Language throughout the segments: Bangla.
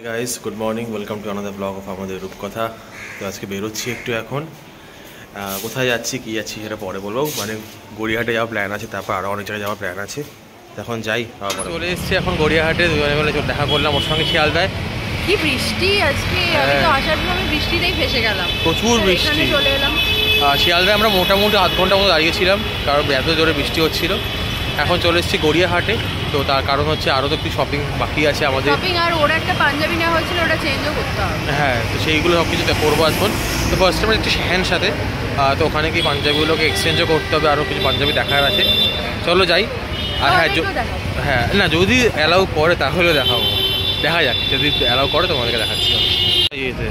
Guys good morning, welcome to another blog of আমাদের রূপকথা। তো আজকে বেরোচ্ছি একটু এখন, কোথায় যাচ্ছি কী যাচ্ছি সেটা পরে বলবো। মানে গড়িয়াহাটে যাওয়ার প্ল্যান আছে, তারপর আরও অনেক জায়গায় যাওয়ার প্ল্যান আছে। এখন যাই। চলে এসেছি এখন গড়িয়াহাটে, দুজনে মিলে দেখা করলাম। ওর সঙ্গে খেয়াল দেয় কি বৃষ্টি আজকে, আমি তো আসার সময় বৃষ্টিতেই ফেসে গেলাম, প্রচুর বৃষ্টি। চলে এলাম শিয়ালদায় আমরা মোটামুটি আধ ঘন্টা মতো দাঁড়িয়েছিলাম, কারণ এত জোরে বৃষ্টি হচ্ছিল। এখন চলে এসেছি গড়িয়াহাটে। তো তার কারণ হচ্ছে আরও তো একটু শপিং বাকি আছে আমাদের। শপিং আর ওর একটা পাঞ্জাবি নেওয়া হয়েছিল, ওটা চেঞ্জও করতে হবে। হ্যাঁ, তো সেইগুলো সব কিছুতে করবো এখন। তো ফার্স্ট টাইম একটু হ্যান্ড সাথে, তো ওখানে কি পাঞ্জাবিগুলোকে এক্সচেঞ্জও করতে হবে, আরও কিছু পাঞ্জাবি দেখার আছে। চলো যাই। আর হ্যাঁ না, যদি অ্যালাউ করে তাহলে দেখাবো, দেখা যাক। যদি অ্যালাউ করে তোমাদেরকে দেখাচ্ছি। ইয়েতে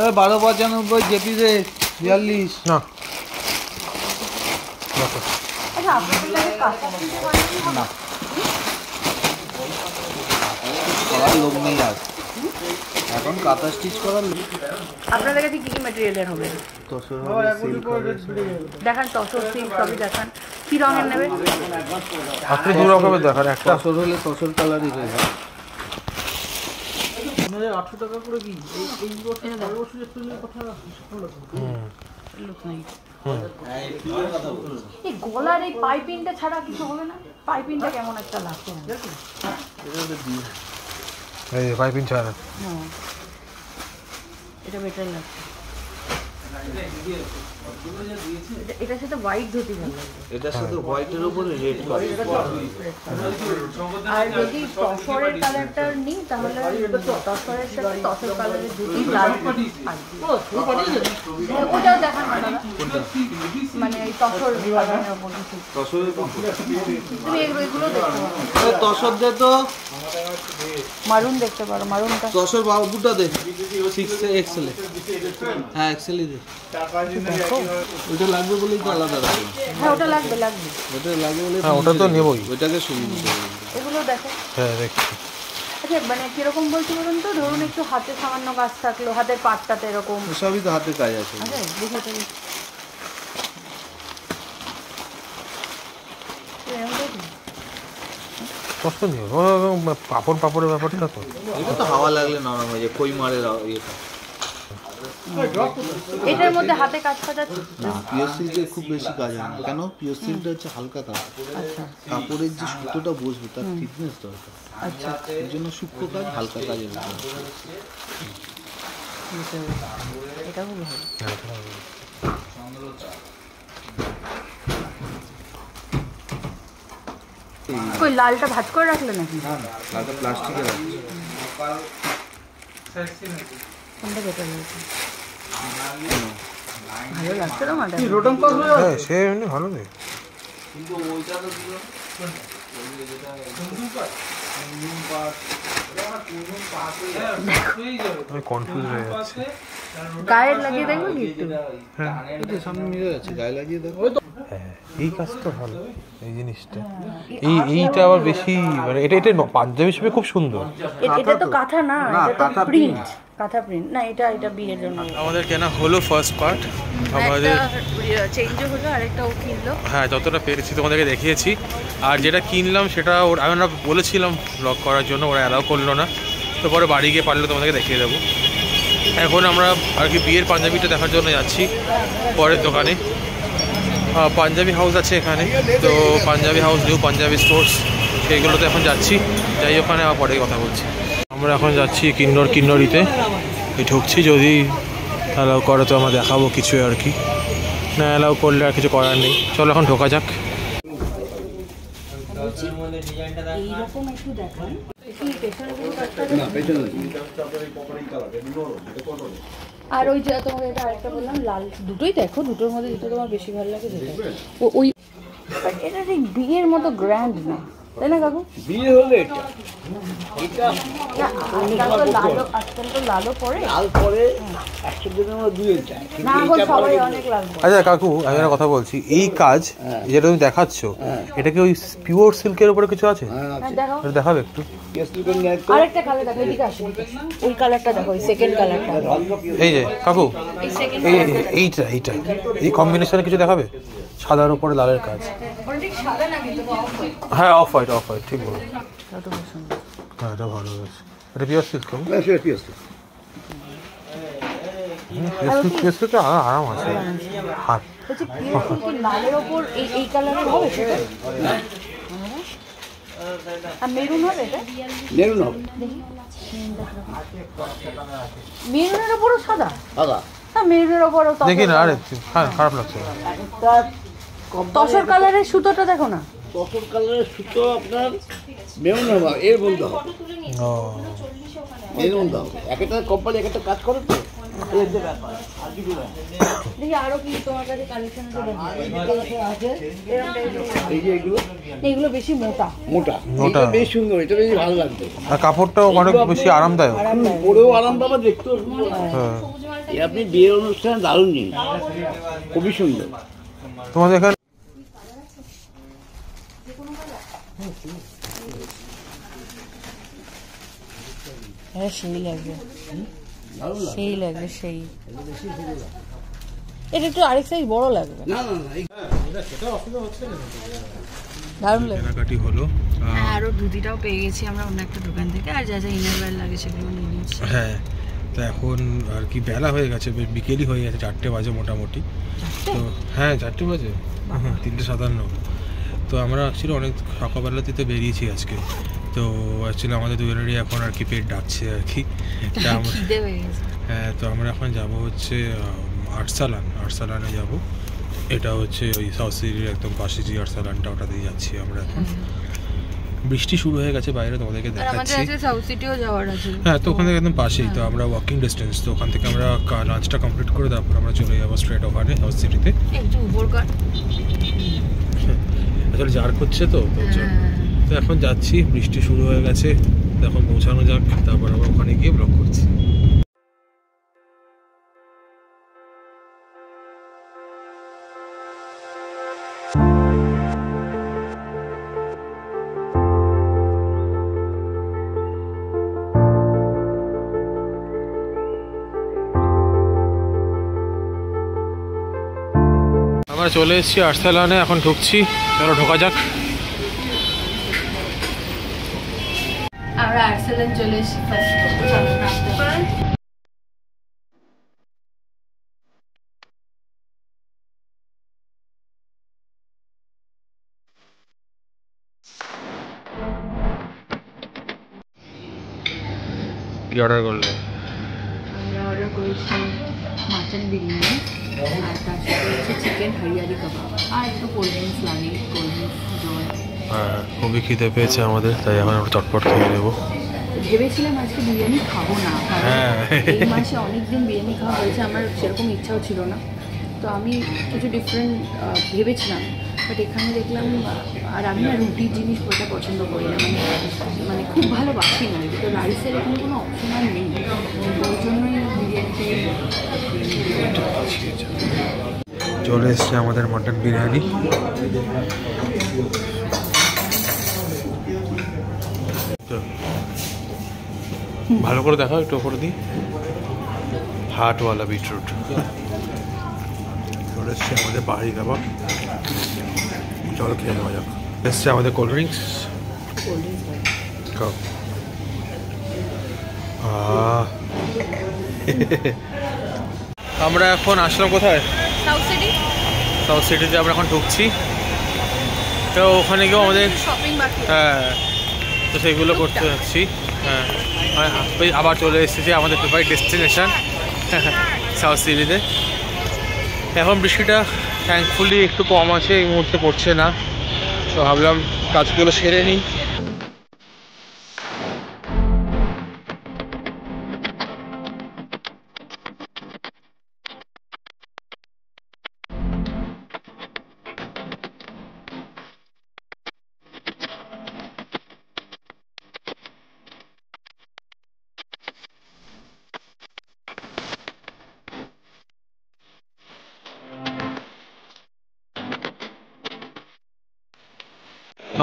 1295 জেপি রে 42 না লোক নেই আর এখন কাঁথা স্টিচ করার। আপনাদের কাছে কি কি ম্যাটেরিয়ালের হবে দেখান? তসর সিল্ক সবই দেখান। কি রঙের নেবেন? আপনি দু রকমের দেখান। একটা তসর হলে তসর কালারই রয়েছে। 800 টাকা করে কি এই বছরের কথা এই গলার এই পাইপিংটা ছাড়া কিছু হবে না? পাইপিংটা কেমন একটা লাগছে, এই পাইপিং ছাড়া এটা বেটার লাগছে। এটার সাথে হোয়াইট ধুতি ভালো লাগবে, এটার সাথে হোয়াইটের উপরে রেড কালার। আর যদি তসরের কালারটা নিই তাহলে তসরের সাথে তসর কালারের ধুতি লাল ওটাও দেখান না, মানে এই তসর কালারের উপর তুমি এগুলো দেখতে পারো। তসর দে তো মারুন দেখতে পারো, মারুনটা তসর বাবুটা দে 6 এক্সেল। হ্যাঁ এক্সেলই দে। ওটা লাগবে বলেই তো আলাদা রাখলাম। হ্যাঁ ওটা লাগবে ওটা লাগবে বলে ওটা তো নেবই। ওইটাকে সুবিধা এগুলো দেখো। হ্যাঁ দেখছি। আচ্ছা মানে কিরকম বলছি বলুন তো, ধরুন একটু হাতে সামান্য কাজ থাকলো, হাতের পাটটাতে এরকম সবই তো হাতে কাজ আছে। আচ্ছা দেখে কষ্ট নেই, পাপড়ের ব্যাপারটা তো। এটা তো হাওয়া লাগলে নরম হয়ে যায়, কই মারের ইয়েটা। এটার মধ্যে হাতে কাজ কাজ আছে না, পিওর সিল্কে খুব বেশি কাজ হয় না। কেন? পিওর সিল্কটা হচ্ছে হালকা কাজ। আচ্ছা কাপড়ের যে সুতোটা বসবে তার থিকনেস দরকার। আচ্ছা এর জন্য সূক্ষ্ম কাজ, হালকা কাজের উপর। এটা হলো কই লালটা ভাঁজ করে রাখলে নাকি? না না, লালটা প্লাস্টিকের আছে। কোনটা বেটার লাগছে? ভালো লাগছে না ম্যাডাম? হ্যাঁ সে এমনি ভালো নেই, কিন্তু ওইটা তো ছিল কনফিউজ হয়ে যাচ্ছে। গায়ে লাগিয়ে দেখবো কি একটু? এটা সামনে মিলে যাচ্ছে, গায়ে লাগিয়ে দেখো। হ্যাঁ এই কাজটা ভালো, এই জিনিসটা এইটা আবার বেশি, মানে এটা পাঞ্জাবি হিসেবে খুব সুন্দর। এটা তো কাঁথা না, এটা তো প্রিন্ট, কাঁথা প্রিন্ট না। এটা বিয়ের জন্য আমাদের কেনা হলো ফার্স্ট পার্ট, আমাদের চেঞ্জও হলো, আরেকটাও কিনলো। হ্যাঁ যতটা পেরেছি তোমাদেরকে দেখিয়েছি। আর যেটা কিনলাম সেটা আমরা বলেছিলাম ব্লগ করার জন্য, ওরা অ্যালাউ করলো না। তো পরে বাড়ি গিয়ে পারলে তোমাদেরকে দেখিয়ে দেবো। এখন আমরা আর কি বিয়ের পাঞ্জাবিটা দেখার জন্য যাচ্ছি পরের দোকানে। পাঞ্জাবি হাউস আছে এখানে, তো Punjabi house, new Punjabi stores, সেইগুলোতে এখন যাচ্ছি। যাই ওখানে আবার পরে কথা বলছি। আমরা এখন যাচ্ছি কিন্নরিতে ঢুকছি। যদি অ্যালাউ করে তো আমরা দেখাবো কিছু, আর কি না অ্যালাউ করলে আর কিছু করার নেই। চলো এখন ঢোকা যাক। এইরকম একটু দেখান। আর ওই যে তোমাকে এটা আরেকটা বললাম লাল, দুটোই দেখো, দুটোর মধ্যে যেটা তোমার বেশি ভালো লাগে যেটা ওই। এটা ঠিক বিয়ের মতো গ্র্যান্ড না, তাই না কাকু? বিয়ে হলে এটা আজকাল তো লালও পরে, লাল পরে 100 দিনের মধ্যে দুয়ে যায়। না এখন সবাই অনেক লাল পরে। আচ্ছা কাকু, আমি একটা কথা বলছি, এই কাজ যেটা তুমি দেখাচ্ছ এটা কি ওই পিওর সিল্কের উপরে কিছু আছে? দেখাও, দেখাবে একটু। আরেকটা কালার দেখো, এদিকে আসো, ওই কালারটা দেখো, ওই সেকেন্ড কালারটা। এই যে কাকু, এই সেকেন্ড এইটা এই কম্বিনেশনে কিছু দেখাবে? সাদার উপরে লালের কাজ। হ্যাঁ অফ হোয়াইট ঠিক বলো। হ্যাঁ এটা ভালো হয়েছে। এটা পিওর সিল্ক কেমন? পিওর সিল্ক আরাম আছে। হাত লালের ওপর এই কালারের হবে সেটা? আর মেরুন হবে এটা? মেরুন হবে। মেরুনের ওপরও সাদা? সাদা। হ্যাঁ মেরুনের ওপরও দেখি না, আরে খারাপ লাগছে। তসর কালারের সুতোটা দেখো না। তসর কালারের সুতো আপনার মেরুন হবে, এর বলতে হবে। ও এর বলতে হবে। একটা কোম্পানি একটা কাজ করে তো। দেখি আরো কি তোমার কাছে কালেকশন আছে? এই যে এগুলো বেশি মোটা। মোটা বেশ সুন্দর, এটা বেশ ভালো লাগবে। আর কাপড়টাও অনেক বেশি আরামদায়ক। পরেও আরাম পাবা, দেখতেও সুন্দর। হ্যাঁ এই আপনি বিয়ের অনুষ্ঠানে দারুণ জিনিস, খুবই সুন্দর। তোমাদের এখানে সেই লাগবে, সেই লাগবে, সেই এটা একটু আরেক সাইজ বড় লাগবে। না দারুণ লাগবে। কেনাকাটি হলো। হ্যাঁ আরো ধুতিটাও পেয়ে গেছি আমরা অন্য একটা দোকান থেকে, আর যা যা ইনার ওয়্যার লাগে সেগুলো নিয়ে নিয়েছি। হ্যাঁ তো এখন আর কি বেলা হয়ে গেছে, বিকেলই হয়ে গেছে, 4টে বাজে মোটামুটি। তো হ্যাঁ 4টে বাজে, 3:57। তো আমরা অ্যাকচুয়ালি অনেক সকালবেলাতে তো বেরিয়েছি আজকে। তো অ্যাকচুয়ালি আমাদের দুজনেরই এখন আর কি পেট ডাকছে আর কি। হ্যাঁ তো আমরা এখন যাব হচ্ছে আর্সালানে যাব। এটা হচ্ছে ওই সাউথ সিটির একদম পাশে যে আর্সালানটা, ওটাতেই যাচ্ছি আমরা এখন। বৃষ্টি শুরু হয়ে গেছে বাইরে, তোমাদেরকে দেখাচ্ছি। সাউথ সিটিও যাওয়ার আছে। হ্যাঁ তো ওখান থেকে একদম পাশেই, তো আমরা ওয়াকিং ডিস্টেন্স। তো ওখান থেকে আমরা লাঞ্চটা কমপ্লিট করে তারপর আমরা চলে যাবো স্ট্রেট ওখানে সাউথ সিটিতে। একটু উপর কাট আসলে জার্ক হচ্ছে তো তো এখন যাচ্ছি, বৃষ্টি শুরু হয়ে গেছে, এখন পৌঁছানো যাক, তারপর আমরা ওখানে গিয়ে ব্লগ করছি। আমরা চলে এসেছি আর্সালানে, এখন ঢুকছি, চলো ঢোকা যাক। আমরা আর্সালান চলে এসেছি। কি অর্ডার করলে? আমরা অর্ডার করেছি মাটন বিরিয়ানি, আর তার সাথে হচ্ছে চিকেন হরিয়ালি কাবাব, আর একটু কোল্ড ড্রিঙ্কস লাগে, কোল্ড ড্রিঙ্কস, জল। হ্যাঁ খুবই খিদে পেয়েছে আমাদের, তাই এখন আমরা চটপট খেয়ে নেবো। ভেবেছিলাম আজকে বিরিয়ানি খাবো না, কারণ হ্যাঁ। এই মাসে অনেকদিন বিরিয়ানি খাওয়া হয়েছে, আমার সেরকম ইচ্ছাও ছিল না। তো আমি কিছু ডিফারেন্ট ভেবেছিলাম, বাট এখানে দেখলাম, আর আমি না রুটির জিনিস ওটা পছন্দ করি না, মানে খুব ভালোবাসি না। তো রাইসের এখানে কোনো অপশন আর নেই, ওই জন্যই বিরিয়ানিটাই। চলে এসছে আমাদের মাটন বিরিয়ানি। ভালো করে দেখাও একটু ওপরে দিই, হাটওয়ালা বিটরুট। চলে এসছে আমাদের বাড়ি কাবাব, চলো খেয়ে নেওয়া যাক। এসছে আমাদের কোল্ড ড্রিঙ্কস। আমরা এখন আসলাম কোথায়? South city. সাউথ সিটিতে আমরা এখন ঢুকছি। তো ওখানে গিয়েও আমাদের শপিং বাকি। হ্যাঁ তো সেগুলো করতে যাচ্ছি। হ্যাঁ আবার চলে এসেছি আমাদের ফেভারিট ডেস্টিনেশন সাউথ সিটিতে। এখন বৃষ্টিটা থ্যাঙ্কফুলি একটু কম আছে, এই মুহূর্তে পড়ছে না। তো ভাবলাম কাজগুলো সেরে নিই।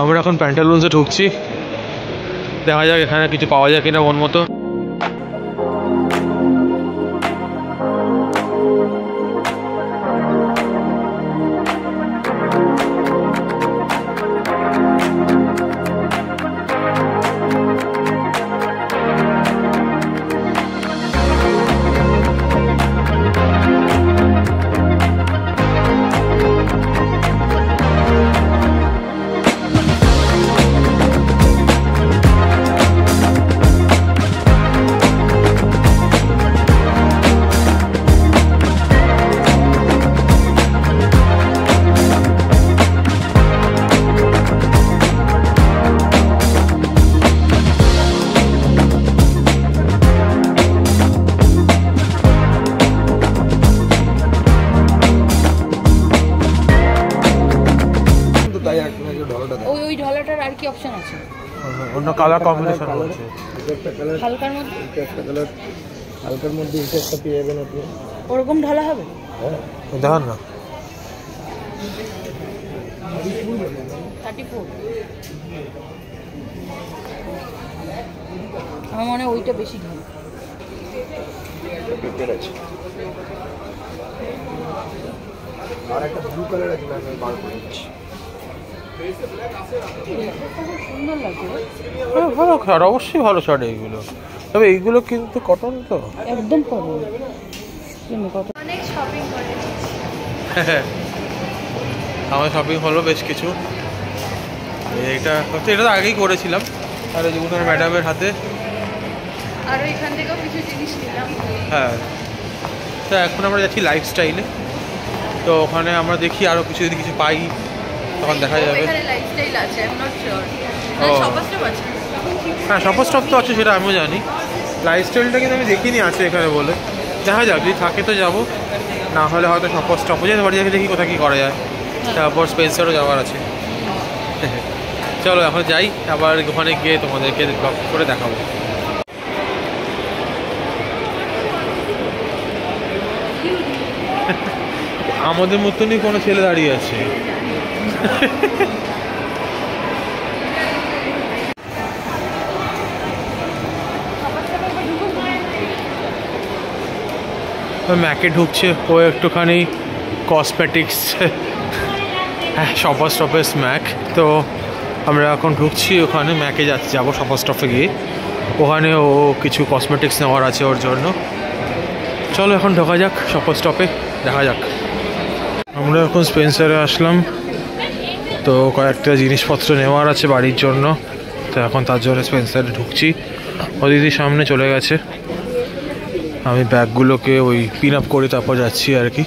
আমরা এখন প্যান্টালুন্সে ঢুকছি, দেখা যাক এখানে কিছু পাওয়া যায় কিনা মন মতো। ভাই আপনাকে ঢলাটা দেখ। ওই ঢলাটার আর কি অপশন আছে? অন্য কালার কম্বিনেশন আছে। একটা কালার, হালকার মধ্যে একটা কালার, হালকার মধ্যে এটা একটা পেয়ে যাবেন আপনি। ওরকম ঢালা হবে? হ্যাঁ দেখান না। 34 আমার মনে হয় ওইটা বেশি ঢালা। পেপার আছে। আর একটা ব্লু কালার আছে, আমি বার করে দিচ্ছি। সুন্দর লাগছে রে। ভালো শার্ট, অবশ্যই ভালো শার্ট এইগুলো। তবে এইগুলো কিন্তু কটন তো একদম কটন। কত অনেক শপিং করেছি। আমার শপিং হলো বেশ কিছু। এটা হচ্ছে, এটা তো আগেই করেছিলাম। আর এই যে উনার ম্যাডামের হাতে। আর এখান থেকেও কিছু জিনিস নিলাম। হ্যাঁ, তো এখন আমরা যাচ্ছি লাইফস্টাইলে। তো ওখানে আমরা দেখি আরও কিছু, যদি কিছু পাই তখন দেখা যাবে। এখানে লাইফস্টাইল আছে, আই এম নট শিওর। ও। শপার স্টপ আছে। হ্যাঁ, শপার স্টপ তো আছে, সেটা আমিও জানি। লাইফস্টাইলটা কিন্তু আমি দেখিনি আছে এখানে বলে। দেখা যাক, যদি থাকে তো যাবো, না হলে হয়তো শপার স্টপও যেতে পারি। দেখি কোথায় কী করা যায়। তারপর স্পেন্সারও যাওয়ার আছে। চলো এখন যাই, আবার ওখানে গিয়ে তোমাদেরকে ব্লগ করে দেখাবো। আমাদের মতনই কোনো ছেলে দাঁড়িয়ে আছে। ম্যাকে ঢুকছে ও একটুখানি কসমেটিক্স। হ্যাঁ, শপার স্টপের স্ম্যাক। তো আমরা এখন ঢুকছি ওখানে, ম্যাকে যাবো শপার স্টপে গিয়ে। ওখানে ও কিছু কসমেটিক্স নেওয়ার আছে ওর জন্য। চলো এখন ঢোকা যাক শপার স্টপে, দেখা যাক। আমরা এখন স্পেন্সারে আসলাম। তো কয়েকটা জিনিসপত্র নেওয়ার আছে বাড়ির জন্য। তো এখন তার জন্য স্পেন্সারে ঢুকছি। ও দিদি সামনে চলে গেছে। আমি ব্যাগগুলোকে ওই পিন আপ করে তারপর যাচ্ছি আর কি।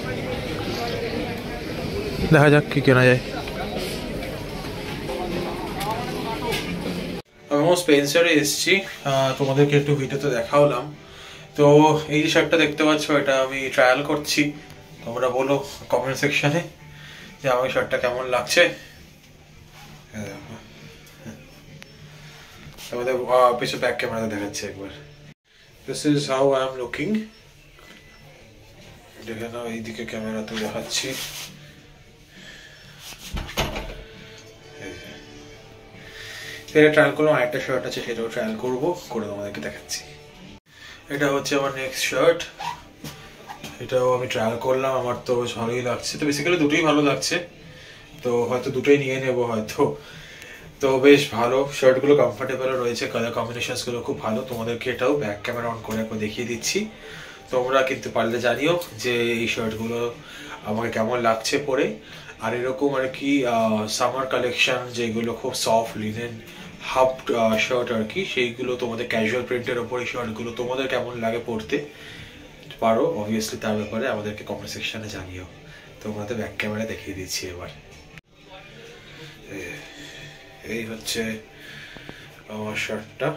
দেখা যাক কি কেনা যায়। আমি স্পেন্সারে এসেছি, তোমাদেরকে একটু ভিডিওতে দেখালাম। তো এই যে শার্টটা দেখতে পাচ্ছ, এটা আমি ট্রায়াল করছি। তোমরা বলো কমেন্ট সেকশনে যে আমার শার্টটা কেমন লাগছে। তোমাদের পিছনে ব্যাক ক্যামেরাতে দেখাচ্ছি একবার। This is how I am looking. দেখে নাও, এইদিকে ক্যামেরাতে দেখাচ্ছি। এটা ট্রায়াল করলাম, আরেকটা শার্ট আছে সেটাও ট্রায়াল করবো, করে তোমাদেরকে দেখাচ্ছি। এটা হচ্ছে আমার নেক্সট শার্ট। এটাও আমি ট্রায়াল করলাম, আমার তো বেশ ভালোই লাগছে। তো বেসিক্যালি দুটোই ভালো লাগছে, তো হয়তো দুটোই নিয়ে নেবো হয়তো। তো বেশ ভালো শার্টগুলো, কমফোর্টেবল রয়েছে, কালার কম্বিনেশনসগুলো খুব ভালো। তোমাদেরকে এটাও ব্যাক ক্যামেরা অন করে একবার দেখিয়ে দিচ্ছি। তোমরা কিন্তু পারলে জানিও যে এই শার্টগুলো আমাকে কেমন লাগছে পরে। আর এরকম আর কি সামার কালেকশন যেগুলো খুব সফট লিনেন হাফ শার্ট আর কি, সেইগুলো তোমাদের ক্যাজুয়াল প্রিন্টের ওপর এই শার্টগুলো তোমাদের কেমন লাগে পরতে পারো, অবভিয়াসলি তার ব্যাপারে আমাদেরকে কমেন্ট সেকশনে জানিও। তোমরা তো ব্যাক ক্যামেরা দেখিয়ে দিচ্ছি এবার। এই হচ্ছে আমার শার্টটা।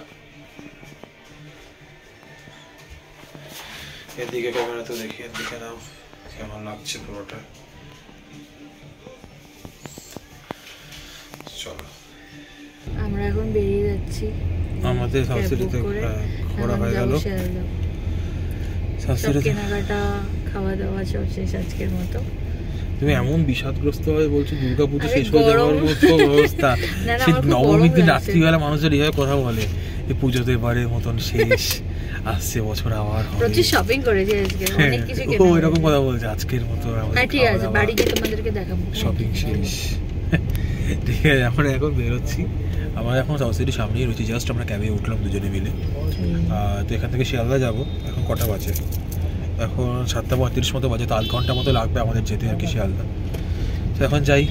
এদিকে ক্যামেরা তো দেখিয়ে দেখে নাও কেমন লাগছে পুরোটা। চলো আমরা এখন বেরিয়ে যাচ্ছি। আমাদের সাউথ সিটিতে ঘোরা হয়ে গেল। সব কেনাকাটা, খাওয়া দাওয়া সব শেষ আজকের মতো। তুমি এমন বিষাদগ্রস্ত হয়ে বলছো দুর্গাপুজো শেষ হয়ে যাওয়ার মতো অবস্থা। সেই নবমীর দিন রাত্রিবেলা মানুষজন এইভাবে কথা বলে, এই পুজোতে এবারের মতন শেষ, আসছে বছর আবার হবে। প্রচুর শপিং করেছি আজকে, অনেক কিছু কেনা। ও এরকম কথা বলছে আজকের মতো। হ্যাঁ ঠিক আছে, বাড়ি গিয়ে তোমাদেরকে দেখাবো শপিং শেষ। ঠিক আছে, আমরা এখন বেরোচ্ছি। আমরা এখন সাউথ সিটির সামনেই রয়েছি, জাস্ট আমরা ক্যাবে উঠলাম দুজনে মিলে। তো এখান থেকে শিয়ালদা যাবো। এখন কটা বাজে? এখন 7:35 মতো বাজে। তো আধ ঘন্টা মতো লাগবে আমাদের যেতে আর কি শিয়ালদা। তো এখন যাই,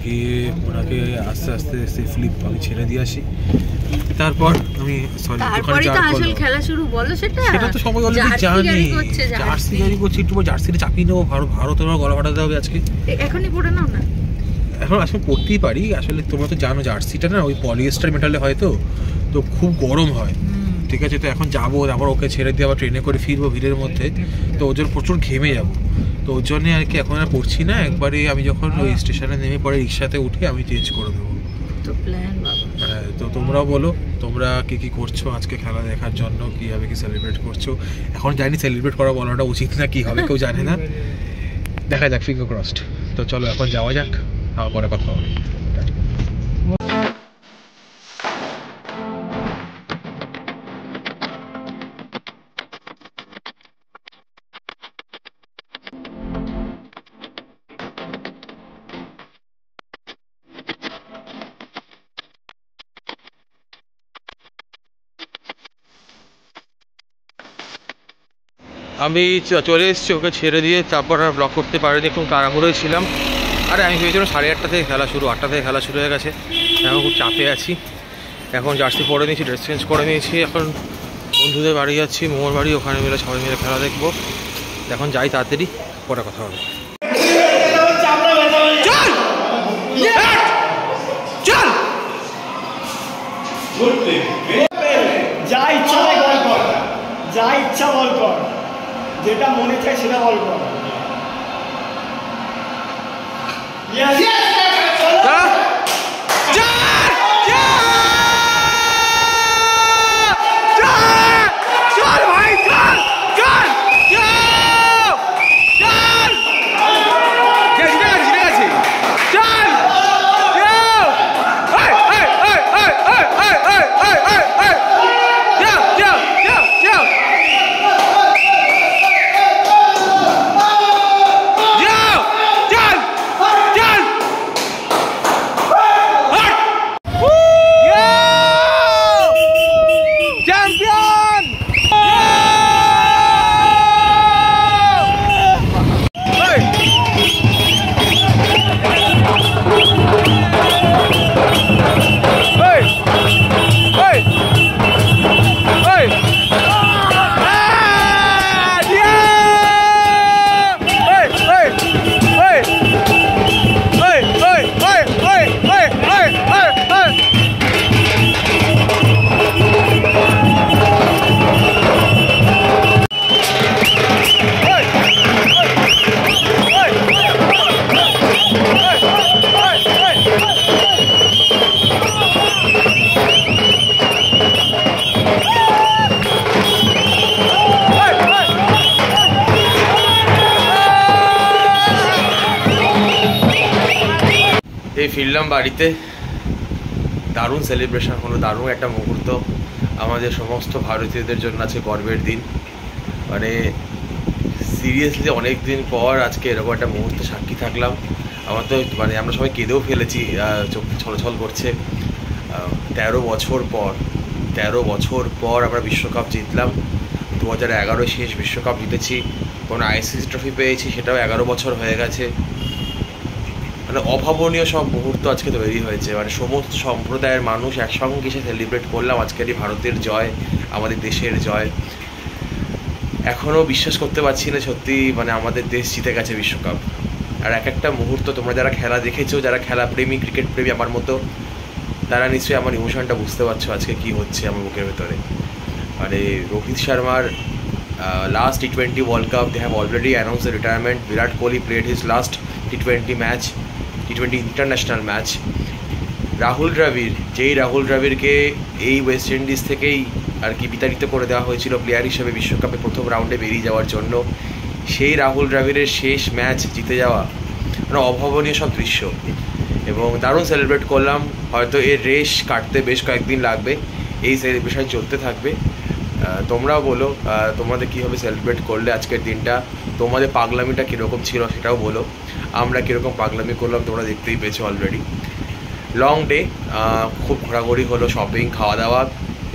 গিয়ে ওনাকে আস্তে আস্তে সেফলি আমি ছেড়ে দিয়ে আসি। তারপর আমি তারপরে তো আসল খেলা শুরু, বলো সেটা। সেটা তো সবাই অলরেডি জানি, জার্সি গাড়ি করছি, একটু জার্সিটা চাপিয়ে নেবো। ভারতের গলা ফাটাতে হবে আজকে। এখনই পড়ে নাও না। এখন আসলে পড়তেই পারি। আসলে তোমরা তো জানো জার্সিটা না ওই পলিয়েস্টার মেটালে হয়, তো খুব গরম হয়। ঠিক আছে। তো এখন যাবো, আবার ওকে ছেড়ে দিয়ে আবার ট্রেনে করে ফিরবো ভিড়ের মধ্যে, তো ওর জন্য প্রচুর ঘেমে যাবো। তো ওর জন্যে আর কি এখন আর পড়ছি না, একবারে আমি যখন ওই স্টেশনে নেমে পরে রিক্সাতে উঠে আমি চেঞ্জ করে দেবো। তো প্ল্যান বাবা। হ্যাঁ, তো তোমরাও বলো তোমরা কি কি করছো আজকে খেলা দেখার জন্য, কীভাবে কি সেলিব্রেট করছো। এখন জানি সেলিব্রেট করা বলাটা উচিত না, কি হবে কেউ জানে না, দেখা যাক, ফিঙ্গার ক্রসড। তো চলো এখন যাওয়া যাক, আবার পরে কথা হবে। আমি চলে এসেছি ওকে ছেড়ে দিয়ে, তারপর আর ব্লগ করতে পারিনি, খুব তাড়াহুড়োই ছিলাম। আরে আমি ভেবেছিলাম 8:30 থেকে খেলা শুরু, 8টা থেকে খেলা শুরু হয়ে গেছে। এখন খুব চাপে আছি। এখন জার্সি পরে নিয়েছি, ড্রেস চেঞ্জ করে নিয়েছি, এখন বন্ধুদের বাড়ি যাচ্ছি, মোমোর বাড়ি, ওখানে মিলে সবাই মিলে খেলা দেখবো। এখন যাই তাড়াতাড়ি, পরে কথা হবে। যা ইচ্ছা বল কর, যা ইচ্ছা বল কর, যেটা মনে চায় সেটা বল কর। এই ফিরলাম বাড়িতে, দারুণ সেলিব্রেশন হলো, দারুণ একটা মুহূর্ত আমাদের সমস্ত ভারতীয়দের জন্য আছে গর্বের দিন। মানে সিরিয়াসলি অনেক দিন পর আজকে এরকম একটা মুহূর্তে সাক্ষী থাকলাম। আমার তো মানে আমরা সবাই কেঁদেও ফেলেছি, চোখ ছলছল করছে। 13 বছর পর আমরা বিশ্বকাপ জিতলাম। 2011 শেষ বিশ্বকাপ জিতেছি, কোনো আইসিসি ট্রফি পেয়েছি, সেটাও 11 বছর হয়ে গেছে। মানে অভাবনীয় সব মুহূর্ত আজকে তৈরি হয়েছে, মানে সমস্ত সম্প্রদায়ের মানুষ একসঙ্গে এসে সেলিব্রেট করলাম আজকের এই ভারতের জয়, আমাদের দেশের জয়। এখনও বিশ্বাস করতে পারছি না সত্যি, মানে আমাদের দেশ জিতে গেছে বিশ্বকাপ। আর এক একটা মুহূর্ত, তোমরা যারা খেলা দেখেছো, যারা খেলা প্রেমী, ক্রিকেট প্রেমী আমার মতো, তারা নিশ্চয়ই আমার ইমোশনটা বুঝতে পারছো আজকে কী হচ্ছে আমার বুকের ভেতরে। মানে রোহিত শর্মার last T20 World Cup, they have already announced the retirement. Virat Kohli played his last T20 match, T20 international match. Rahul দ্রাবিড়কে এই ওয়েস্ট ইন্ডিজ থেকেই আর কি বিতাড়িত করে দেওয়া হয়েছিল প্লেয়ার হিসেবে বিশ্বকাপে প্রথম রাউন্ডে বেরিয়ে যাওয়ার জন্য। সেই রাহুল দ্রাবিড়ের শেষ ম্যাচ জিতে যাওয়া মানে অভাবনীয় সব দৃশ্য, এবং দারুণ সেলিব্রেট করলাম। হয়তো এর রেশ কাটতে বেশ কয়েকদিন লাগবে, এই সেলিব্রেশন চলতে থাকবে। তোমরাও বলো তোমাদের কীভাবে সেলিব্রেট করলে আজকের দিনটা, তোমাদের পাগলামিটা কীরকম ছিল সেটাও বলো। আমরা কীরকম পাগলামি করলাম তোমরা দেখতেই পেয়েছো অলরেডি। লং ডে, খুব ঘোরাঘুরি হলো, শপিং, খাওয়া দাওয়া,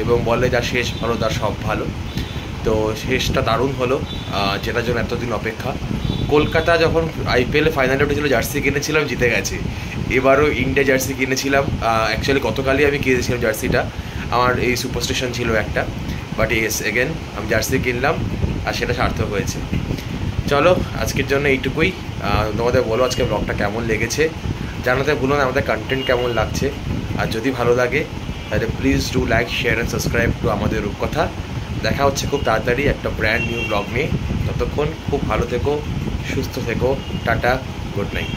এবং বলে যা শেষ ভালো তার সব ভালো। তো শেষটা দারুণ হলো, যেটার জন্য এতদিন অপেক্ষা। কলকাতা যখন IPL ফাইনালে উঠেছিল জার্সি কিনেছিলাম, জিতে গেছে। এবারও ইন্ডিয়া জার্সি কিনেছিলাম, অ্যাকচুয়ালি গতকালই আমি কিনেছিলাম জার্সিটা, আমার এই সুপারস্টিশন ছিল একটা, বাট ইয়েস এগেন আমি জার্সি কিনলাম আর সেটা সার্থক হয়েছে। চলো আজকের জন্য এইটুকুই। তোমাদের বলো আজকে ব্লগটা কেমন লেগেছে, জানাতে ভুলো না আমাদের কন্টেন্ট কেমন লাগছে। আর যদি ভালো লাগে তাহলে please do like, share and subscribe to আমাদের রূপকথা। দেখা হচ্ছে খুব তাড়াতাড়ি একটা ব্র্যান্ড নিউ ব্লগ নিয়ে। ততক্ষণ খুব ভালো থেকো, সুস্থ থেকো, টাটা, গুড নাইট।